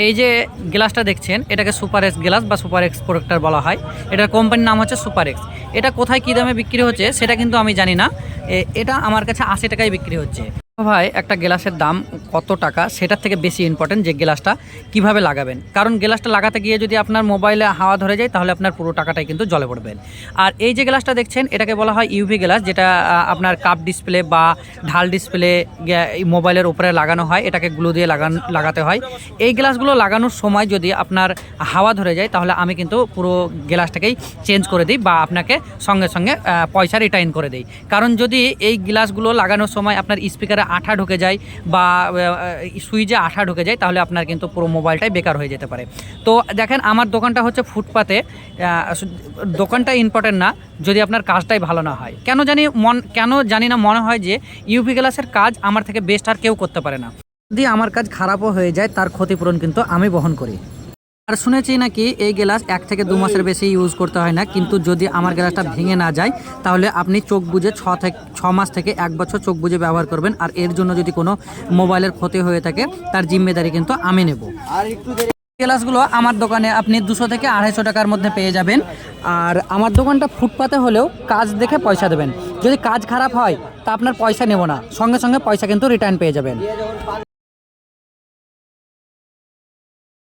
এই যে গ্লাসটা দেখছেন এটাকে সুপার এক্স গ্লাস বা সুপার এক্স প্রোটেক্টর বলা হয়। এটার কোম্পানির নাম হচ্ছে সুপার এক্স। এটা কোথায় কী দামে বিক্রি হচ্ছে সেটা কিন্তু আমি জানি না। এটা আমার কাছে 80 টাকায় বিক্রি হচ্ছে। ভাই একটা গ্লাসের দাম কত টাকা সেটার থেকে বেশি ইম্পর্টেন্ট যে গ্লাসটা কিভাবে লাগাবেন। কারণ গ্লাসটা লাগাতে গিয়ে যদি আপনার মোবাইলে হাওয়া ধরে যায় তাহলে আপনার পুরো টাকাটাই কিন্তু জলে পড়বে। আর এই যে গ্লাসটা দেখছেন এটাকে বলা হয় ইউভি গ্লাস, যেটা আপনার কাপ ডিসপ্লে বা ঢাল ডিসপ্লে মোবাইলের উপরে লাগানো হয়। এটাকে গ্লু দিয়ে লাগাতে হয়। এই গ্লাসগুলো লাগানোর সময় যদি আপনার হাওয়া ধরে যায় তাহলে আমি কিন্তু পুরো গ্লাসটাকেই চেঞ্জ করে দিই বা আপনাকে সঙ্গে সঙ্গে পয়সা রিটার্ন করে দিই। কারণ যদি এই গ্লাসগুলো লাগানোর সময় আপনার স্পিকারে আঠা ঢুকে যায় বা সুইচে আঠা ঢুকে যায় তাহলে আপনার কিন্তু পুরো মোবাইলটাই বেকার হয়ে যেতে পারে। তো দেখেন আমার দোকানটা হচ্ছে ফুটপাতে। দোকানটা ইম্পর্টেন্ট না যদি আপনার কাজটাই ভালো না হয়। কেন জানি না মনে হয় যে ইউভি গ্লাসের কাজ আমার থেকে বেস্ট আর কেউ করতে পারে না। যদি আমার কাজ খারাপও হয়ে যায় তার ক্ষতিপূরণ কিন্তু আমি বহন করি। আর শুনেছি নাকি এই গ্লাস 1 থেকে 2 মাসের বেশি ইউজ করতে হয় না, কিন্তু যদি আমার গ্লাসটা ভেঙে না যায় তাহলে আপনি চোখ বুঝে 6 মাস থেকে 1 বছর চোখ বুঝে ব্যবহার করবেন। আর এর জন্য যদি কোনো মোবাইলের ক্ষতি হয়ে থাকে তার জিম্মেদারি কিন্তু আমি নেব। গ্লাসগুলো আমার দোকানে আপনি 200 থেকে 250 টাকার মধ্যে পেয়ে যাবেন। আর আমার দোকানটা ফুটপাতে হলেও কাজ দেখে পয়সা দেবেন। যদি কাজ খারাপ হয় তা আপনার পয়সা নেব না, সঙ্গে সঙ্গে পয়সা কিন্তু রিটার্ন পেয়ে যাবেন।